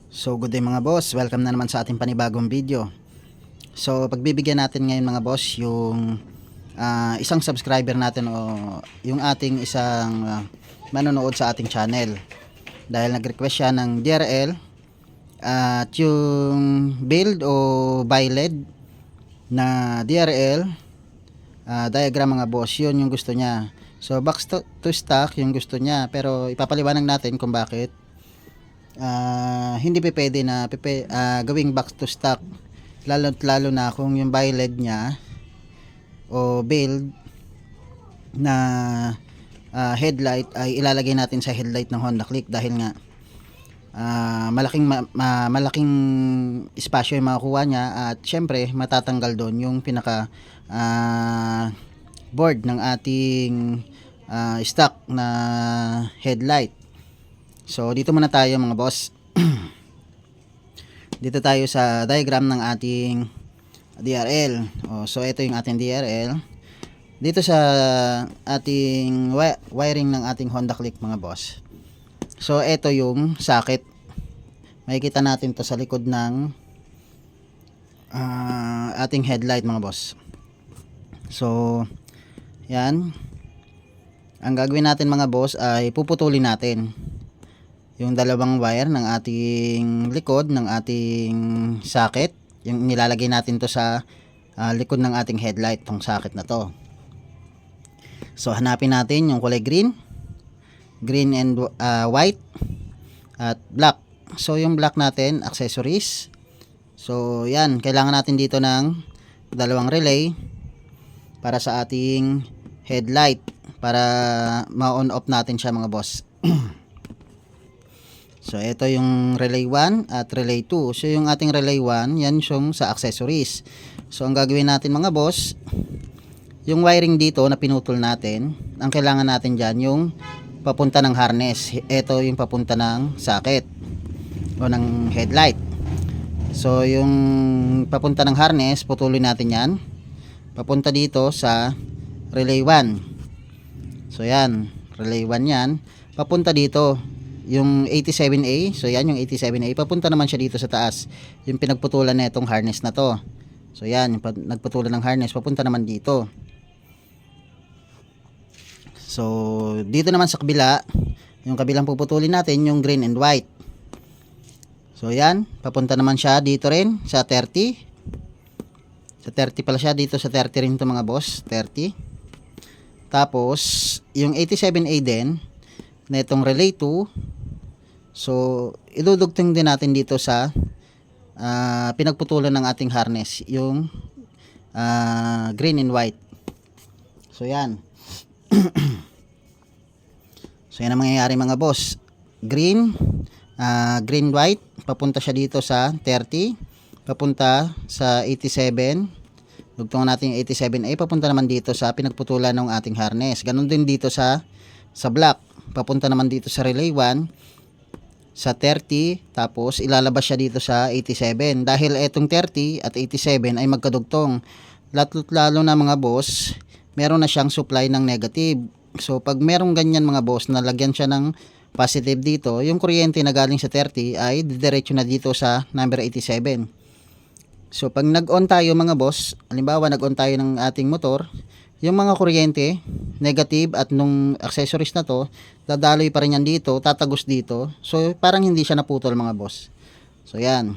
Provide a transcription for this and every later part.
So good day mga boss, welcome na naman sa ating panibagong video. So pagbibigyan natin ngayon mga boss yung isang subscriber natin o yung ating isang manonood sa ating channel. Dahil nag-request siya ng DRL at yung build o buy LED na DRL diagram mga boss, yun yung gusto niya. So box to stock yung gusto niya, pero ipapaliwanag natin kung bakit hindi pwede na gawing box to stock, lalo na kung yung buy LED niya o build na headlight ay ilalagay natin sa headlight ng Honda Click, dahil nga malaking espasyo yung makukuha niya, at syempre matatanggal doon yung pinaka board ng ating stock na headlight. So dito muna tayo mga boss. Dito tayo sa diagram ng ating DRL. So ito yung ating DRL. Dito sa ating wiring ng ating Honda Click mga boss. So ito yung socket. Makikita natin to sa likod ng ating headlight mga boss. So yan. Ang gagawin natin mga boss ay puputulin natin yung dalawang wire ng ating likod ng ating socket. Yung nilalagay natin to sa likod ng ating headlight, tong socket na to. So hanapin natin yung kulay green and white at black. So yung black natin, accessories. So yan, kailangan natin dito ng dalawang relay para sa ating headlight, para ma-on off natin siya mga boss. So ito yung relay 1 at relay 2. So yung ating relay 1, yan yung sa accessories. So ang gagawin natin mga boss, yung wiring dito na pinutol natin, ang kailangan natin dyan yung papunta ng harness. Ito yung papunta ng socket o ng headlight. So yung papunta ng harness, putulin natin yan papunta dito sa relay 1. So yan, relay 1 yan, papunta dito yung 87A. So yan yung 87A, papunta naman siya dito sa taas, yung pinagputulan na itong harness na to. So yan, yung nagputulan ng harness, papunta naman dito. So dito naman sa kabila, yung kabilang puputulin natin yung green and white. So yan, papunta naman siya dito rin sa 30. Sa 30 pala siya, dito sa 30 rin to mga boss, 30. Tapos yung 87A din na itong relay 2, so idudugtong din natin dito sa pinagputulan ng ating harness, yung green and white. So yan. So yan ang mangyayari mga boss. Green white, papunta siya dito sa 30, papunta sa 87. Dugtungan natin yung 87A, papunta naman dito sa pinagputulan ng ating harness. Ganon din dito sa black, papunta naman dito sa relay 1 sa 30, tapos ilalabas siya dito sa 87. Dahil etong 30 at 87 ay magkadugtong, lalo na mga boss, meron na siyang supply ng negative. So pag merong ganyan mga boss, nalagyan siya ng positive dito, yung kuryente na galing sa 30 ay didiretso na dito sa number 87. So pag nag-on tayo mga boss, halimbawa nag-on tayo ng ating motor, yung mga kuryente negative at nung accessories na to, dadaloy pa rin yan dito, tatagos dito. So parang hindi siya naputol mga boss. So yan.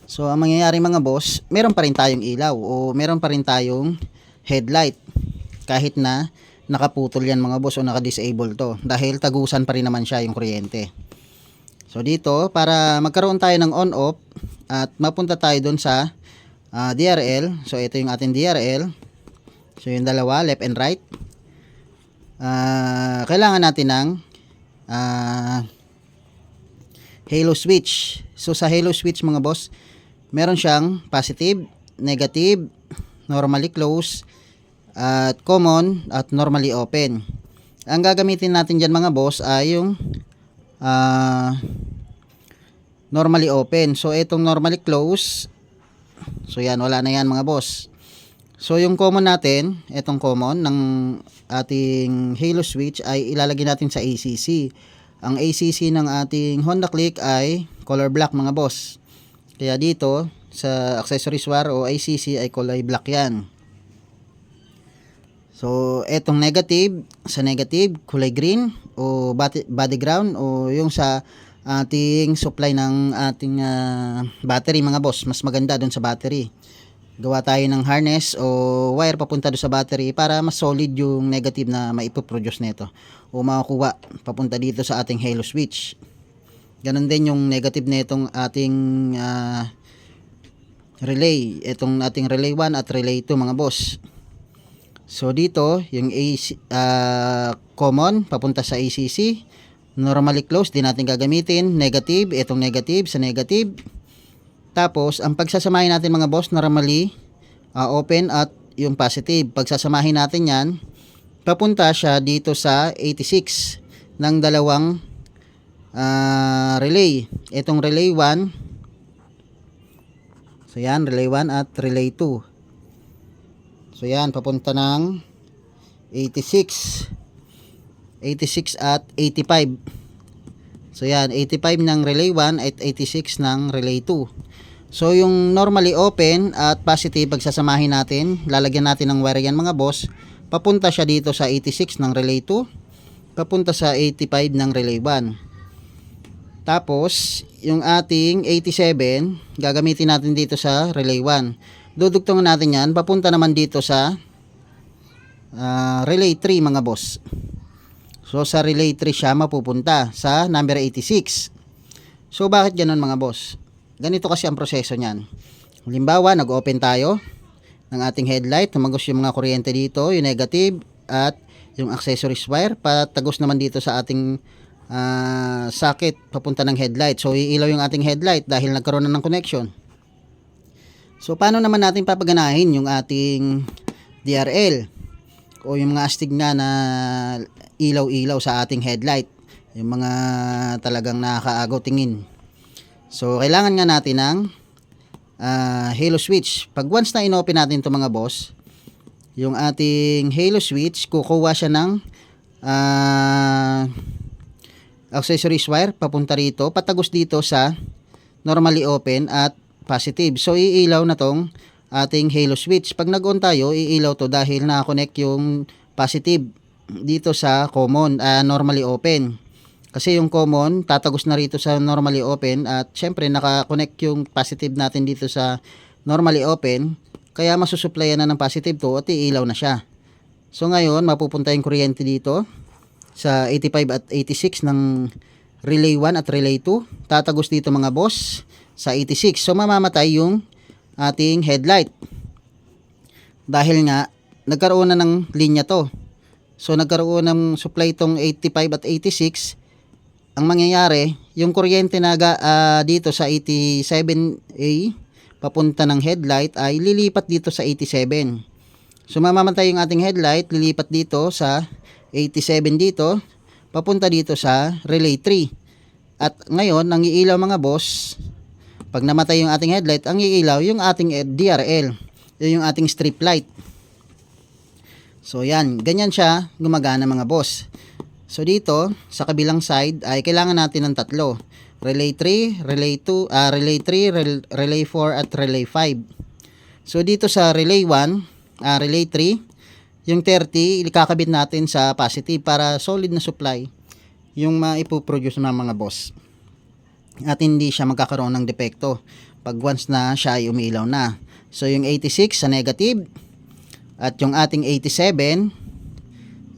So ang mangyayari mga boss, meron pa rin tayong ilaw o meron pa rin tayong headlight kahit na nakaputol yan mga boss o naka-disable to, dahil tagusan pa rin naman siya yung kuryente. So dito, para magkaroon tayo ng on-off at mapunta tayo doon sa DRL. So ito yung ating DRL. So yung dalawa, left and right. Kailangan natin ng halo switch. So sa halo switch mga boss, meron siyang positive, negative, normally close, at common at normally open. Ang gagamitin natin dyan mga boss ay yung normally open. So itong normally close, so yan, wala na yan mga boss. So yung common natin, itong common ng ating halo switch ay ilalagay natin sa ACC. Ang ACC ng ating Honda Click ay color black mga boss. Kaya dito sa accessories wire o ICC ay kulay black yan. So etong negative, sa negative kulay green o body ground o yung sa ating supply ng ating battery mga boss. Mas maganda doon sa battery. Gawa tayo ng harness o wire papunta doon sa battery para mas solid yung negative na maipoproduce nito o makukuha papunta dito sa ating halo switch. Ganon din yung negative nitong ating relay. Itong ating relay 1 at relay 2 mga boss. So dito yung common papunta sa ACC. Normally closed, di natin gagamitin. Negative, itong negative sa negative. Tapos, ang pagsasamahin natin mga boss, normally, open at yung positive. Pagsasamahin natin yan, papunta siya dito sa 86 ng dalawang relay. Itong relay 1, so yan, relay 1 at relay 2. So yan, papunta ng 86 at 85. So yan, 85 ng relay 1 at 86 ng relay 2. So yung normally open at positive pagsasamahin natin, lalagyan natin ng wire yan mga boss. Papunta siya dito sa 86 ng relay 2, papunta sa 85 ng relay 1. Tapos yung ating 87 gagamitin natin dito sa relay 1. Dudugtungan natin yan, papunta naman dito sa relay 3 mga boss. So sa relay 3 siya mapupunta sa number 86. So bakit ganun mga boss? Ganito kasi ang proseso niyan. Halimbawa, nag-open tayo ng ating headlight, tumagos yung mga kuryente dito, yung negative at yung accessories wire, patagos naman dito sa ating socket papunta ng headlight. So iilaw yung ating headlight dahil nagkaroon na ng connection. So paano naman natin papaganahin yung ating DRL o yung mga astig na ilaw-ilaw sa ating headlight, yung mga talagang nakakaagaw tingin. So kailangan nga natin ng halo switch. Pag once na inopen natin ito mga boss, yung ating halo switch, kukuha siya ng accessories wire papunta rito, patagos dito sa normally open at positive. So iilaw na tong ating halo switch. Pag nag-on tayo, iilaw to dahil naka-connect yung positive dito sa common, normally open. Kasi yung common, tatagos na rito sa normally open at syempre naka-connect yung positive natin dito sa normally open. Kaya masusuplayan na ng positive to at iilaw na siya. So ngayon, mapupunta yung kuryente dito sa 85 at 86 ng relay 1 at relay 2. Tatagos dito mga boss sa 86. So mamamatay yung ating headlight. Dahil nga, nagkaroon na ng linya to. So nagkaroon ng supply tong 85 at 86. Ang mangyayari, yung kuryente na dito sa 87A papunta ng headlight ay lilipat dito sa 87. So mamamatay yung ating headlight, lilipat dito sa 87 dito, papunta dito sa relay 3. At ngayon, ang iilaw mga boss, pag namatay yung ating headlight, ang iilaw yung ating DRL, yung ating strip light. So yan, ganyan siya gumagana mga boss. So dito, sa kabilang side ay kailangan natin ng tatlo. Relay 3, relay 2, relay 3, relay 4 at relay 5. So dito sa relay 1, relay 3, yung 30 ikakabit natin sa positive para solid na supply yung maipoproduce ng mga boss. At hindi siya magkakaroon ng depekto pag once na siya ay umilaw na. So yung 86 sa negative at yung ating 87,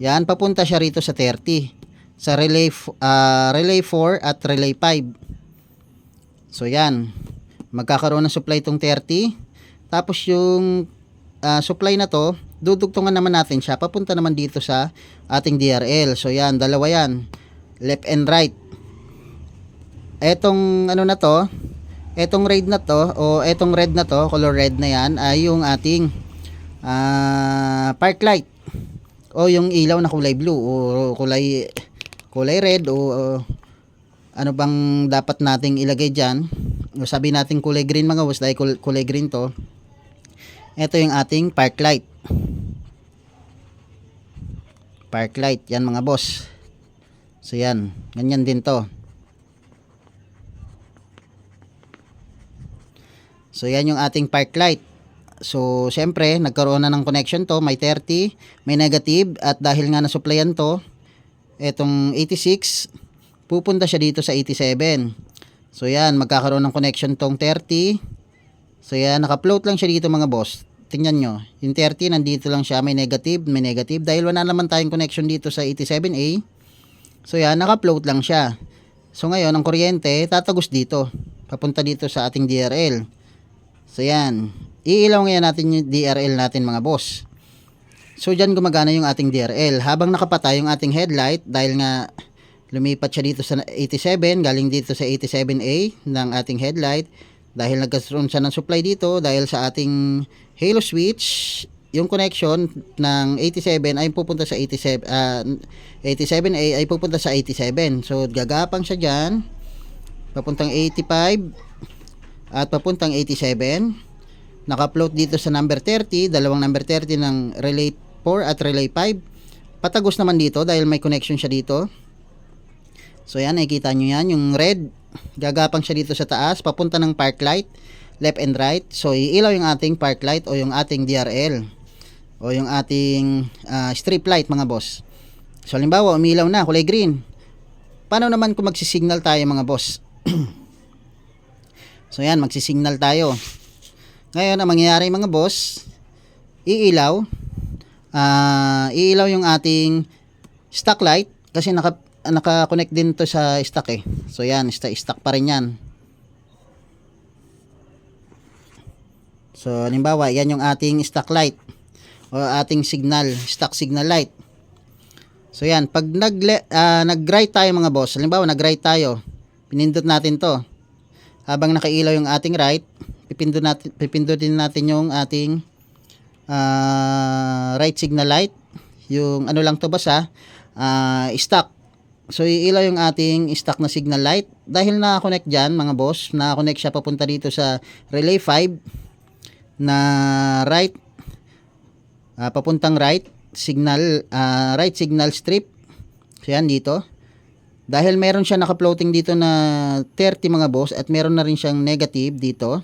yan, papunta siya rito sa 30. Sa relay 4 at relay 5. So yan, magkakaroon ng supply itong 30. Tapos yung supply na to, dudugtungan naman natin siya. Papunta naman dito sa ating DRL. So yan, dalawa yan. Left and right. Etong ano na to, etong red na to, o etong red na to, color red na yan, ay yung ating park light. O yung ilaw na kulay blue o kulay red o ano bang dapat nating ilagay diyan. O sabi natin kulay green mga boss dahil kulay green to. Ito yung ating park light. Park light yan mga boss. So yan, ganyan din to. So yan yung ating park light. So syempre nagkaroon na ng connection to, may 30, may negative, at dahil nga nasupplyan to etong 86, pupunta siya dito sa 87. So yan, magkakaroon ng connection tong 30. So yan, naka-float lang siya dito mga boss. Tingnan nyo, yung 30 nandito lang siya, may negative, dahil wala naman tayong connection dito sa 87A. So yan, naka-float lang siya. So ngayon, ang kuryente tatagos dito, papunta dito sa ating DRL. So yan, iilaw ngayon natin yung DRL natin mga boss. So dyan gumagana yung ating DRL habang nakapatay yung ating headlight, dahil nga lumipat siya dito sa 87, galing dito sa 87A ng ating headlight, dahil nagkaroon siya ng supply dito dahil sa ating halo switch. Yung connection ng 87 ay pupunta sa 87A ay pupunta sa 87. So gagapang siya dyan papuntang 85 at papuntang 87. Naka-float dito sa number 30, dalawang number 30 ng relay 4 at relay 5. Patagos naman dito dahil may connection siya dito. So yan, nakikita nyo yan, yung red, gagapang siya dito sa taas, papunta ng park light, left and right. So iilaw yung ating park light o yung ating DRL o yung ating strip light mga boss. So halimbawa, umilaw na, kulay green. Paano naman kung magsisignal tayo mga boss? So yan, magsisignal tayo. Ngayon, ang mangyayari mga boss, iilaw yung ating stock light kasi naka-connect din to sa stock eh. So yan, stock pa rin yan. So halimbawa, yan yung ating stock light o ating stock signal light. So yan, pag nag-right tayo mga boss, halimbawa nag-right tayo, pinindot natin to. Habang nakailaw yung ating right, pipindutin natin yung ating right signal light. Yung ano lang to basta, stock. So iilaw yung ating stock na signal light. Dahil naka-connect dyan mga boss, naka-connect siya papunta dito sa relay 5 na right, papuntang right signal, right signal strip. So yan dito. Dahil meron siya naka-floating dito na 30 mga boss at meron na rin siyang negative dito.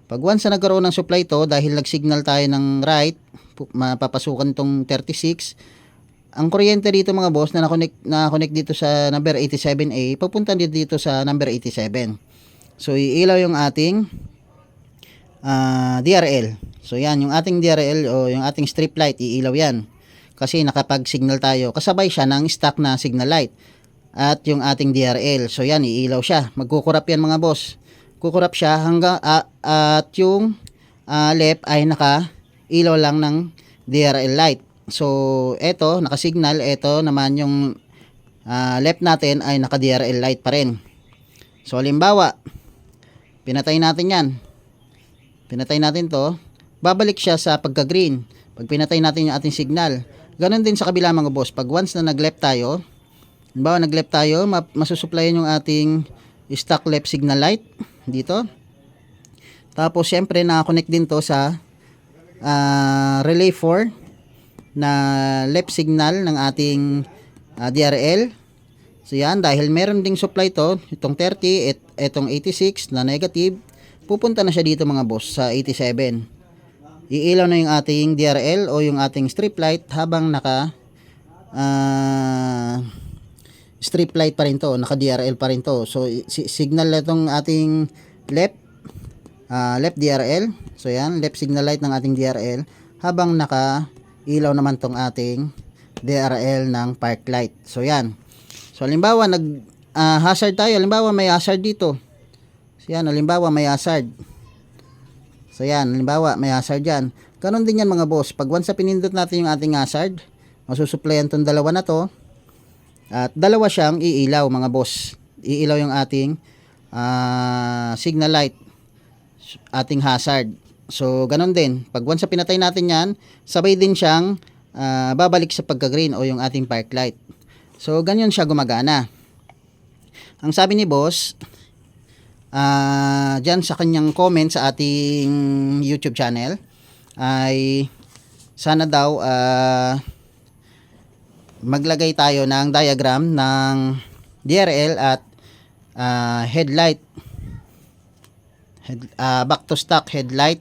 Pag once na nagkaroon ng supply to, dahil nag-signal tayo ng right, mapapasukan tong 36. Ang kuryente dito mga boss na na-connect dito sa number 87A, papunta dito sa number 87. So iilaw yung ating DRL. So yan, yung ating DRL o yung ating strip light, iilaw yan. Kasi nakapag-signal tayo. Kasabay siya ng stock na signal light. At yung ating DRL. So yan, iilaw siya. Magkukurap yan mga boss. Kukurap siya hanggang at yung left ay naka-ilaw lang ng DRL light. So eto, naka-signal. Eto naman yung left natin ay naka-DRL light pa rin. So halimbawa, pinatay natin yan. Pinatay natin to. Babalik siya sa pagka-green. Pag pinatay natin yung ating signal. Ganon din sa kabila mga boss. Pag once na nag-left tayo, halimbawa nag-left tayo, masusupplyan yung ating stock left signal light dito. Tapos syempre naka-connect din to sa relay 4 na left signal ng ating DRL. So yan, dahil meron ding supply to, itong 30, itong 86 na negative, pupunta na siya dito mga boss sa 87. Iilaw na yung ating DRL o yung ating strip light habang naka strip light pa rin to, naka DRL pa rin to. So signal na itong ating left DRL. So yan, left signal light ng ating DRL habang naka ilaw naman tong ating DRL ng park light. So yan. So halimbawa hazard tayo, halimbawa may hazard dito. So yan, halimbawa may hazard. So yan, halimbawa may hazard yan. Ganon din yan mga boss. Pag once na pinindot natin yung ating hazard, masusupplyan tong dalawa na to. At dalawa siyang iilaw mga boss. Iilaw yung ating signal light, ating hazard. So ganon din. Pag once na pinatay natin yan, sabay din siyang babalik sa pagka-green o yung ating park light. So ganyan siya gumagana. Ang sabi ni boss, dyan sa kanyang comment sa ating YouTube channel, ay sana daw maglagay tayo ng diagram ng DRL at headlight back to stock headlight.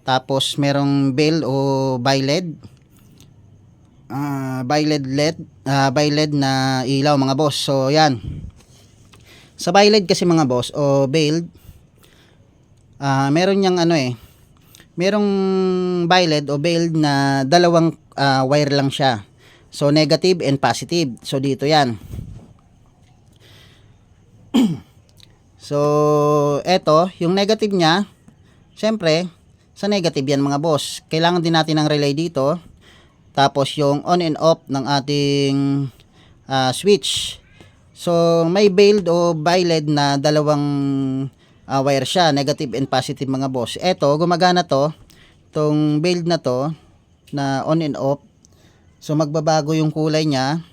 Tapos merong bale o bi-LED. Bi-LED na ilaw mga boss. So yan. Sa bi-LED kasi mga boss o bale, meron yang merong bi-LED o bale na dalawang wire lang siya. So negative and positive. So dito yan. So eto, yung negative niya, syempre sa negative yan mga boss. Kailangan din natin ng relay dito. Tapos yung on and off ng ating switch. So may bale o bi-LED na dalawang wire siya, negative and positive mga boss. Eto, gumagana to, tong bale na to na on and off. So magbabago yung kulay niya,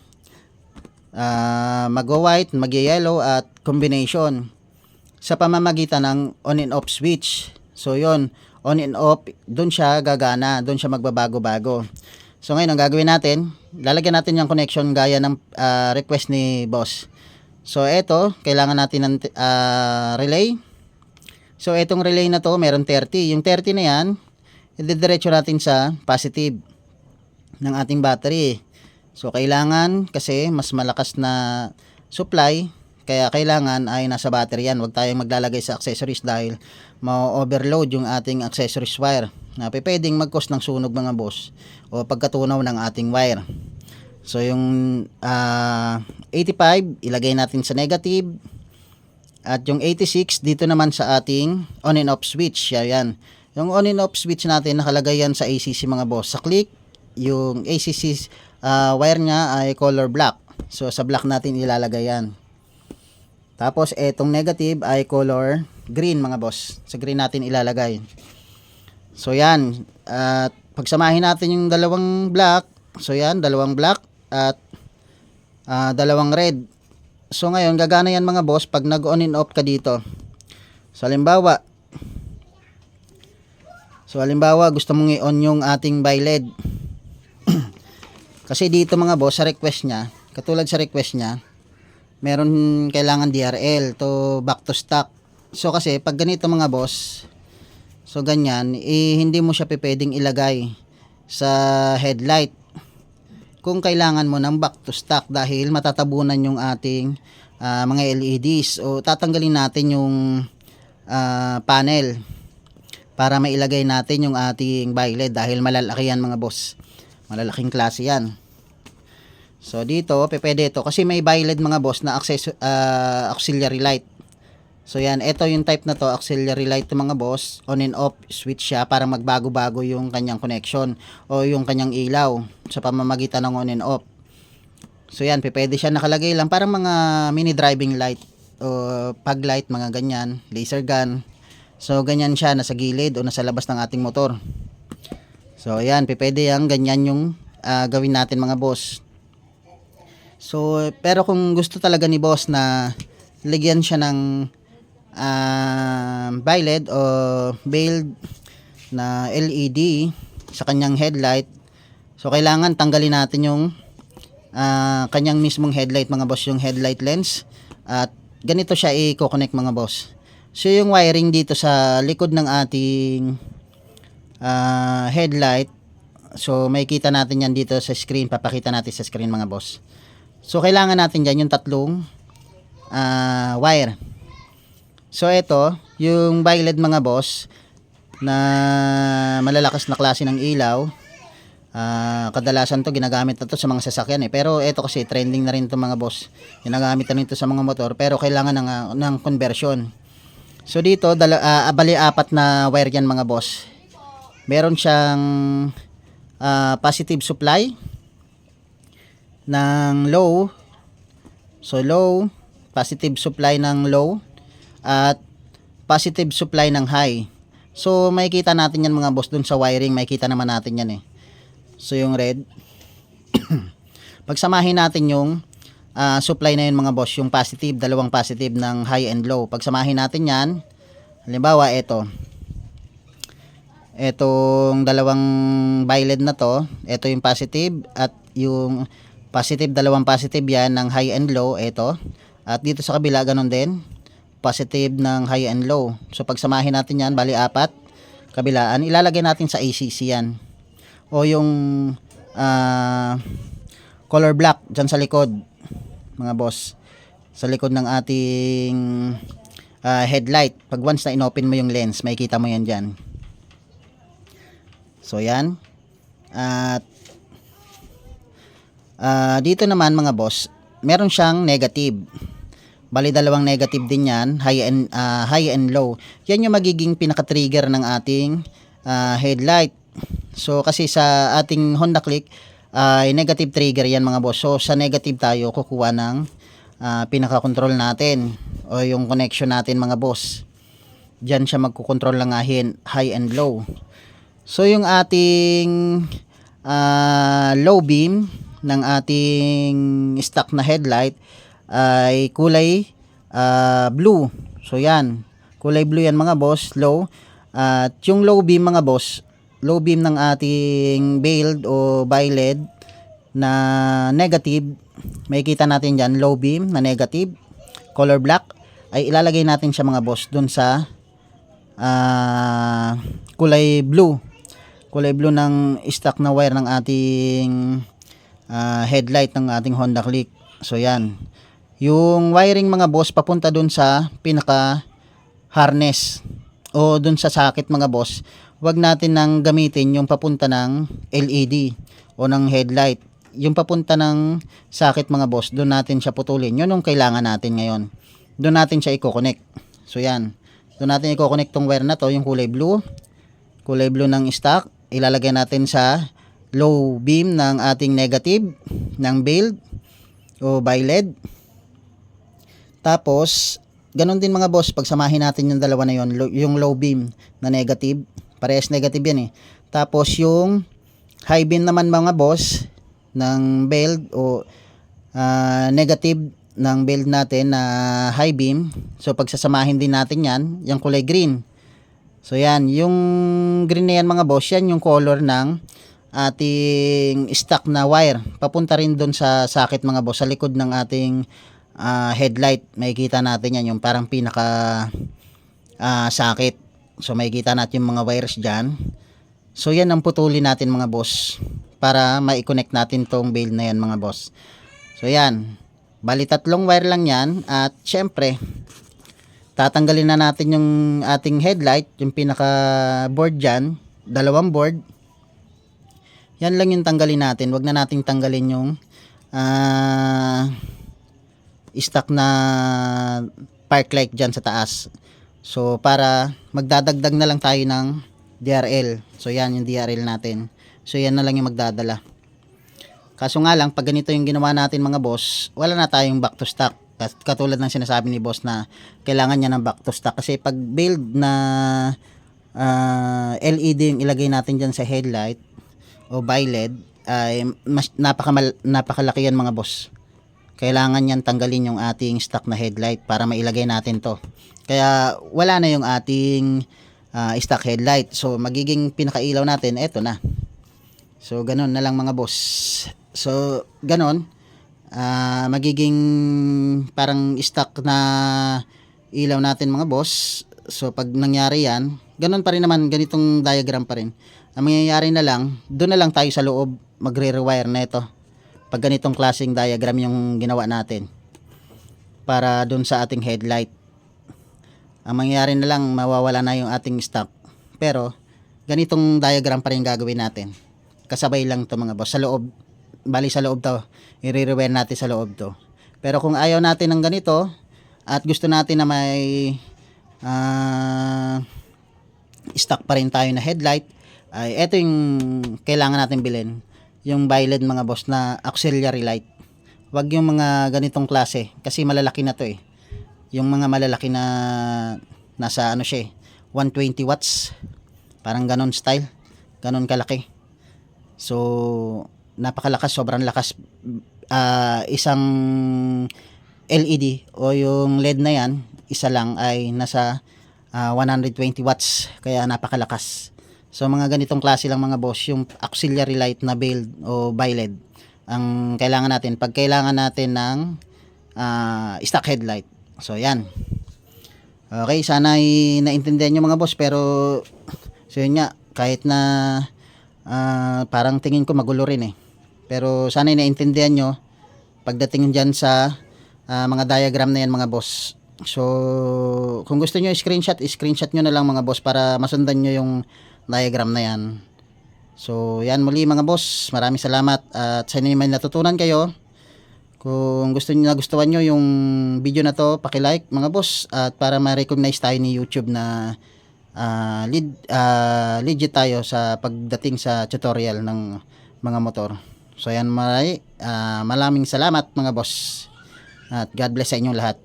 mag-white, mag-yellow at combination sa pamamagitan ng on and off switch. So yon, on and off, doon siya gagana, doon siya magbabago-bago. So ngayon ang gagawin natin, lalagyan natin yung connection gaya ng request ni boss. So eto, kailangan natin ng relay. So etong relay na to, meron 30. Yung 30 na yan, ididiretso natin sa positive ng ating battery. So kailangan, kasi mas malakas na supply, kaya kailangan ay nasa battery yan. Huwag tayong maglalagay sa accessories dahil ma-overload yung ating accessories wire na pwedeng mag-cause ng sunog mga boss o pagkatunaw ng ating wire. So yung 85 ilagay natin sa negative at yung 86 dito naman sa ating on and off switch. Yan. Yung on and off switch natin nakalagay yan sa ACC mga boss. Sa click, yung ACC wire nya ay color black. So sa black natin ilalagay yan. Tapos etong negative ay color green mga boss. Sa green natin ilalagay. So yan, at pagsamahin natin yung dalawang black. So yan, dalawang black at dalawang red. So ngayon gagana yan mga boss pag nag on and off ka dito. So halimbawa gusto mong i-on yung ating bi-LED. Kasi dito mga boss sa request niya, katulad sa request niya, meron kailangan DRL to back to stock. So kasi pag ganito mga boss, so ganyan, hindi mo siya pwedeng ilagay sa headlight kung kailangan mo ng back to stock dahil matatabunan yung ating mga LEDs o tatanggalin natin yung panel para mailagay natin yung ating bi-LED dahil malalaki yan mga boss, malalaking klase yan. So dito pwede ito kasi may bi-LED mga boss na auxiliary light. So yan, ito yung type na to, auxiliary light to mga boss, on and off switch siya para magbago-bago yung kanyang connection o yung kanyang ilaw sa pamamagitan ng on and off. So yan, pwede siya nakalagay lang parang mga mini driving light o pag light, mga ganyan, laser gun. So ganyan siya, nasa gilid o nasa labas ng ating motor. So yan, pwede yang ganyan yung gawin natin mga boss. So pero kung gusto talaga ni boss na lagyan siya ng bi-LED o bale na LED sa kanyang headlight, so kailangan tanggalin natin yung kanyang mismong headlight mga boss, yung headlight lens, at ganito siya i-connect mga boss. So yung wiring dito sa likod ng ating headlight, so makikita natin yan dito sa screen, papakita natin sa screen mga boss. So kailangan natin dyan yung tatlong wire. So ito, yung bi-LED mga boss na malalakas na klase ng ilaw, kadalasan to ginagamit na to sa mga sasakyan pero ito kasi trending na rin to mga boss, ginagamit na rin to sa mga motor pero kailangan ng conversion. So dito bali apat na wire yan mga boss. Meron siyang positive supply ng low, so low, positive supply ng low at positive supply ng high. So makikita natin yan mga boss dun sa wiring, makikita naman natin yan So yung red pagsamahin natin yung supply na yun mga boss, yung positive, dalawang positive ng high and low. Pagsamahin natin yan, halimbawa etong dalawang bi-LED na to, ito yung positive at yung positive, dalawang positive yan ng high and low, at dito sa kabila ganun din, positive ng high and low. So pagsamahin natin yan, bali 4, kabilaan, ilalagay natin sa ACC yan. O yung color black dyan sa likod, mga boss. Sa likod ng ating headlight. Pag once na inopen mo yung lens, makikita mo yan dyan. So yan. At dito naman mga boss, meron siyang negative. Bali dalawang negative din yan, high and low. Yan yung magiging pinaka-trigger ng ating headlight. So kasi sa ating Honda Click ay negative trigger yan mga boss. So sa negative tayo kukuha ng pinaka-control natin o yung connection natin mga boss. Diyan siya magkukontrol ng high and low. So yung ating low beam ng ating stock na headlight ay kulay blue. So yan, kulay blue yan mga boss, low. At yung low beam mga boss, low beam ng ating veiled o bi-LED na negative, makikita natin dyan, low beam na negative, color black, ay ilalagay natin siya mga boss dun sa kulay blue ng stock na wire ng ating headlight ng ating Honda Click. So yan, yung wiring mga boss papunta dun sa pinaka harness o dun sa socket mga boss. Wag natin nang gamitin yung papunta ng LED o ng headlight. Yung papunta ng socket mga boss, dun natin siya putulin. Yun yung kailangan natin ngayon. Dun natin siya i-connect. So yan, dun natin i-connect tong wire na to, yung kulay blue ng stock. Ilalagay natin sa low beam ng ating negative ng veiled o bi-LED. Tapos, ganun din mga boss, pagsamahin natin yung dalawa na yon, yung low beam na negative, parehas negative yan eh. Tapos yung high beam naman mga boss ng veiled o negative ng veiled natin na high beam. So pagsasamahin din natin yan, yung kulay green. So yan, yung green na yan mga boss, yan yung color ng ating stock na wire. Papunta rin doon sa socket mga boss, sa likod ng ating headlight. Makikita natin yan, yung parang pinaka socket. So makikita natin yung mga wires dyan. So yan ang putulin natin mga boss para ma-connect natin tong veiled na yan mga boss. So yan, bali 3 wire lang yan. At syempre tatanggalin na natin yung ating headlight, yung pinaka board dyan, 2 board. Yan lang yung tanggalin natin. Wag na nating tanggalin yung stock na park light dyan sa taas. So para magdadagdag na lang tayo ng DRL. So yan yung DRL natin. So yan na lang yung magdadala. Kaso nga lang, pag ganito yung ginawa natin mga boss, wala na tayong back to stock. Katulad ng sinasabi ni boss na kailangan niya ng back to stock. Kasi pag build na LED yung ilagay natin dyan sa headlight o bi-LED, ay napakalaki yan mga boss. Kailangan yan tanggalin yung ating stock na headlight para mailagay natin to. Kaya wala na yung ating stock headlight. So magiging pinakailaw natin, eto na. So ganun na lang mga boss. So ganun, magiging parang stock na ilaw natin mga boss. So pag nangyari yan, ganun pa rin naman, ganitong diagram pa rin. Ang mangyayari na lang, doon na lang tayo sa loob magre-rewire na ito. Pag ganitong klaseng diagram yung ginawa natin para doon sa ating headlight. Ang mangyayari na lang, mawawala na yung ating stock. Pero ganitong diagram pa rin gagawin natin. Kasabay lang to mga boss. Sa loob, bali sa loob to. I-rewire natin sa loob to. Pero kung ayaw natin ng ganito at gusto natin na may stock pa rin tayo na headlight, ay ito yung kailangan natin bilhin. Yung bi-LED mga boss na auxiliary light. Wag yung mga ganitong klase kasi malalaki na to eh. Yung mga malalaki na nasa ano siya eh, 120 watts. Parang ganon style. Ganon kalaki. So napakalakas, sobrang lakas. Isang LED o yung LED na yan, isa lang ay nasa 120 watts. Kaya napakalakas. So mga ganitong klase lang mga boss, yung auxiliary light na build o bi-LED ang kailangan natin pag kailangan natin ng stock headlight. So yan. Okay, sana ay naintindihan nyo mga boss, pero so yun nga, kahit na parang tingin ko magulo rin eh. Pero sana ay naintindihan nyo pagdating dyan sa mga diagram na yan mga boss. So kung gusto nyo screenshot nyo na lang mga boss para masundan nyo yung diagram na yan. So yan muli mga boss, maraming salamat at sana may natutunan kayo. Kung gusto niyo nagustuhan nyo yung video na to, paki-like mga boss at para ma-recognize tayo ni YouTube na legit tayo sa pagdating sa tutorial ng mga motor. So yan maraming salamat mga boss. At God bless sa inyong lahat.